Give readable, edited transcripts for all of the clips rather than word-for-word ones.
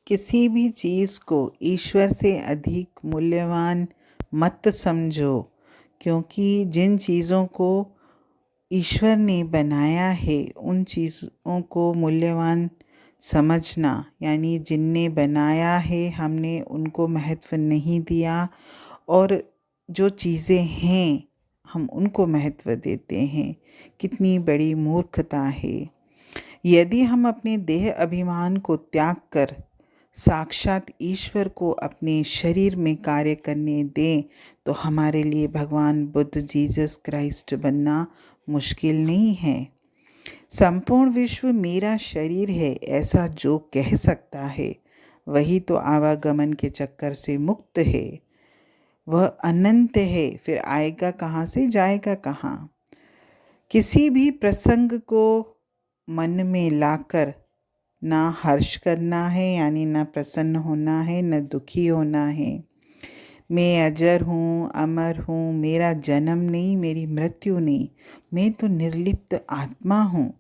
किसी भी चीज़ को ईश्वर से अधिक मूल्यवान मत समझो, क्योंकि जिन चीज़ों को ईश्वर ने बनाया है उन चीज़ों को मूल्यवान समझना, यानी जिनने बनाया है हमने उनको महत्व नहीं दिया, और जो चीज़ें हैं हम उनको महत्व देते हैं। कितनी बड़ी मूर्खता है। यदि हम अपने देह अभिमान को त्याग कर साक्षात ईश्वर को अपने शरीर में कार्य करने दें, तो हमारे लिए भगवान बुद्ध जीसस क्राइस्ट बनना मुश्किल नहीं है। संपूर्ण विश्व मेरा शरीर है, ऐसा जो कह सकता है वही तो आवागमन के चक्कर से मुक्त है। वह अनंत है, फिर आएगा कहाँ से, जाएगा कहाँ। किसी भी प्रसंग को मन में लाकर ना हर्ष करना है, यानी ना प्रसन्न होना है, न दुखी होना है। मैं अजर हूँ, अमर हूँ, मेरा जन्म नहीं, मेरी मृत्यु नहीं, मैं तो निर्लिप्त आत्मा हूँ।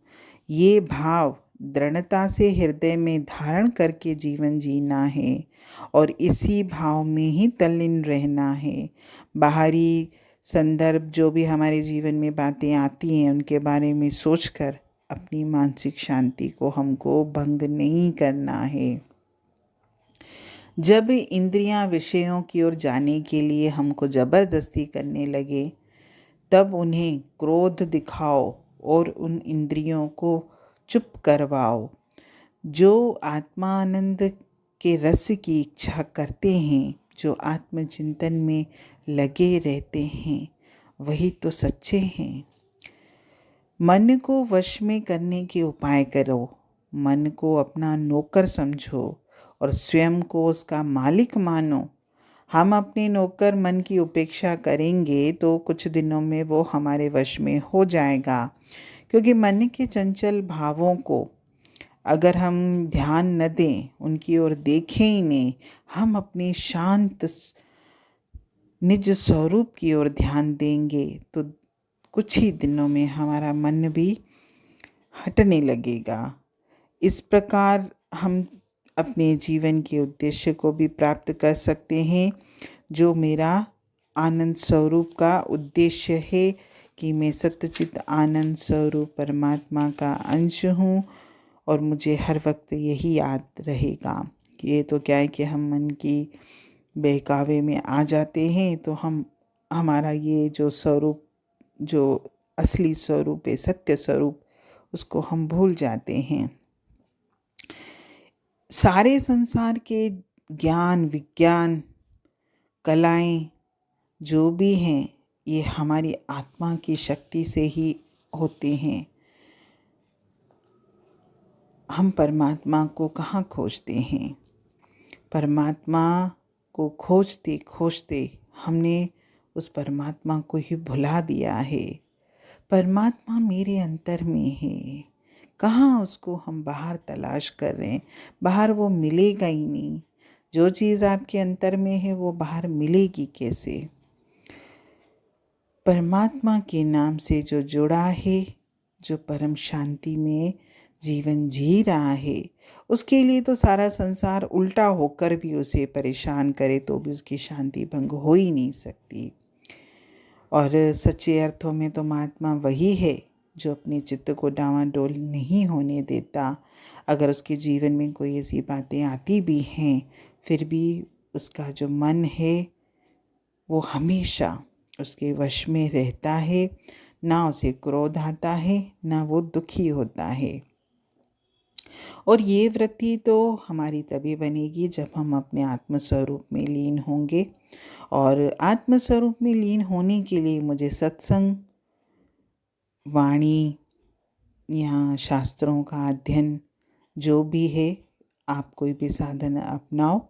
ये भाव दृढ़ता से हृदय में धारण करके जीवन जीना है और इसी भाव में ही तल्लीन रहना है। बाहरी संदर्भ जो भी हमारे जीवन में बातें आती हैं उनके बारे में सोचकर अपनी मानसिक शांति को हमको भंग नहीं करना है। जब इंद्रियां विषयों की ओर जाने के लिए हमको ज़बरदस्ती करने लगे, तब उन्हें क्रोध दिखाओ और उन इंद्रियों को चुप करवाओ। जो आत्मानंद के रस की इच्छा करते हैं, जो आत्मचिंतन में लगे रहते हैं, वही तो सच्चे हैं। मन को वश में करने के उपाय करो। मन को अपना नौकर समझो और स्वयं को उसका मालिक मानो। हम अपने नौकर मन की उपेक्षा करेंगे तो कुछ दिनों में वो हमारे वश में हो जाएगा, क्योंकि मन के चंचल भावों को अगर हम ध्यान न दें, उनकी ओर देखें ही नहीं, हम अपने शांत निज स्वरूप की ओर ध्यान देंगे तो कुछ ही दिनों में हमारा मन भी हटने लगेगा। इस प्रकार हम अपने जीवन के उद्देश्य को भी प्राप्त कर सकते हैं, जो मेरा आनंद स्वरूप का उद्देश्य है कि मैं सत्यचित आनंद स्वरूप परमात्मा का अंश हूँ और मुझे हर वक्त यही याद रहेगा। ये तो क्या है कि हम मन की बहकावे में आ जाते हैं तो हम हमारा ये जो स्वरूप, जो असली स्वरूप है, सत्य स्वरूप, उसको हम भूल जाते हैं। सारे संसार के ज्ञान, विज्ञान, कलाएं जो भी हैं, ये हमारी आत्मा की शक्ति से ही होते हैं। हम परमात्मा को कहाँ खोजते हैं? परमात्मा को खोजते खोजते हमने उस परमात्मा को ही भुला दिया है। परमात्मा मेरे अंतर में है, कहाँ उसको हम बाहर तलाश कर रहे हैं? बाहर वो मिलेगा ही नहीं। जो चीज़ आपके अंतर में है वो बाहर मिलेगी कैसे? परमात्मा के नाम से जो जुड़ा है, जो परम शांति में जीवन जी रहा है, उसके लिए तो सारा संसार उल्टा होकर भी उसे परेशान करे तो भी उसकी शांति भंग हो ही नहीं सकती। और सच्चे अर्थों में तो महात्मा वही है जो अपने चित्त को डांवाडोल नहीं होने देता। अगर उसके जीवन में कोई ऐसी बातें आती भी हैं, फिर भी उसका जो मन है वो हमेशा उसके वश में रहता है। ना उसे क्रोध आता है, ना वो दुखी होता है। और ये वृत्ति तो हमारी तभी बनेगी जब हम अपने आत्मस्वरूप में लीन होंगे। और आत्मस्वरूप में लीन होने के लिए मुझे सत्संग, वाणी या शास्त्रों का अध्ययन जो भी है, आप कोई भी साधन अपनाओ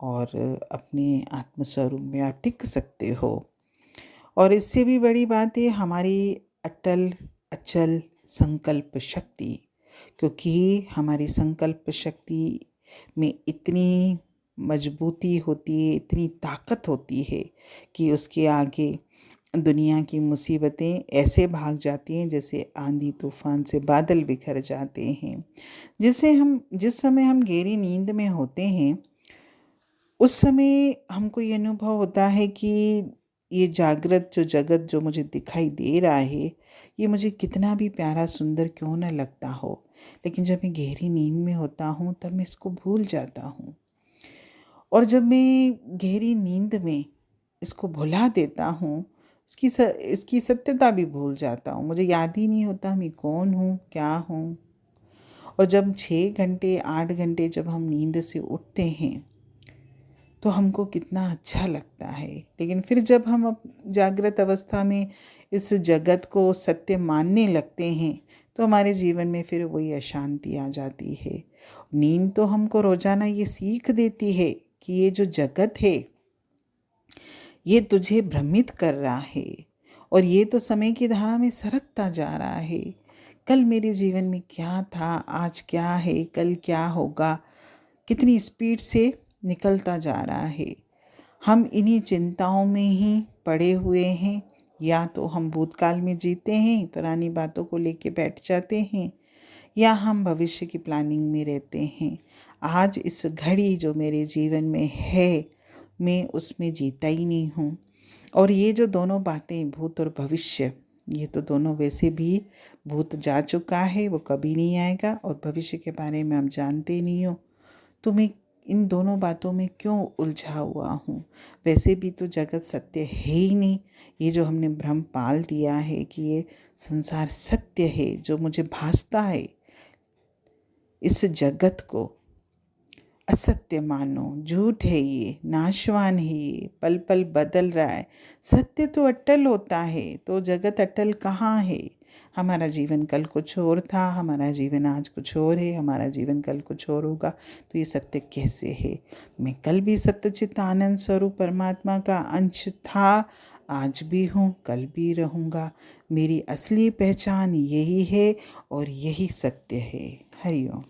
और अपने आत्मस्वरूप में आप टिक सकते हो। और इससे भी बड़ी बात है हमारी अटल अचल संकल्प शक्ति, क्योंकि हमारी संकल्प शक्ति में इतनी मजबूती होती है, इतनी ताकत होती है कि उसके आगे दुनिया की मुसीबतें ऐसे भाग जाती हैं जैसे आंधी तूफान से बादल बिखर जाते हैं। जिस समय हम गहरी नींद में होते हैं, उस समय हमको ये अनुभव होता है कि ये जागृत जो जगत जो मुझे दिखाई दे रहा है, ये मुझे कितना भी प्यारा सुंदर क्यों न लगता हो, लेकिन जब मैं गहरी नींद में होता हूँ तब मैं इसको भूल जाता हूँ। और जब मैं गहरी नींद में इसको भुला देता हूँ, इसकी सत्यता भी भूल जाता हूँ। मुझे याद ही नहीं होता मैं कौन हूँ, क्या हूँ। और जब 6 घंटे 8 घंटे जब हम नींद से उठते हैं तो हमको कितना अच्छा लगता है। लेकिन फिर जब हम जागृत अवस्था में इस जगत को सत्य मानने लगते हैं तो हमारे जीवन में फिर वही अशांति आ जाती है। नींद तो हमको रोजाना ये सीख देती है कि ये जो जगत है ये तुझे भ्रमित कर रहा है और ये तो समय की धारा में सरकता जा रहा है। कल मेरे जीवन में क्या था, आज क्या है, कल क्या होगा, कितनी स्पीड से निकलता जा रहा है। हम इन्हीं चिंताओं में ही पड़े हुए हैं। या तो हम भूतकाल में जीते हैं, पुरानी बातों को लेके बैठ जाते हैं, या हम भविष्य की प्लानिंग में रहते हैं। आज इस घड़ी जो मेरे जीवन में है, मैं उसमें जीता ही नहीं हूँ। और ये जो दोनों बातें, भूत और भविष्य, ये तो दोनों वैसे भी, भूत जा चुका है, वो कभी नहीं आएगा, और भविष्य के बारे में हम जानते ही नहीं हो। तो मैं इन दोनों बातों में क्यों उलझा हुआ हूँ? वैसे भी तो जगत सत्य है ही नहीं। ये जो हमने भ्रम पाल दिया है कि ये संसार सत्य है, जो मुझे भासता है, इस जगत को असत्य मानो, झूठ है, ये नाशवान है, ये पल पल बदल रहा है। सत्य तो अटल होता है, तो जगत अटल कहाँ है? हमारा जीवन कल कुछ और था, हमारा जीवन आज कुछ और है, हमारा जीवन कल कुछ और होगा। तो ये सत्य कैसे है? मैं कल भी सत्यचित आनंद स्वरूप परमात्मा का अंश था, आज भी हूँ, कल भी रहूँगा। मेरी असली पहचान यही है और यही सत्य है। हरि ओम।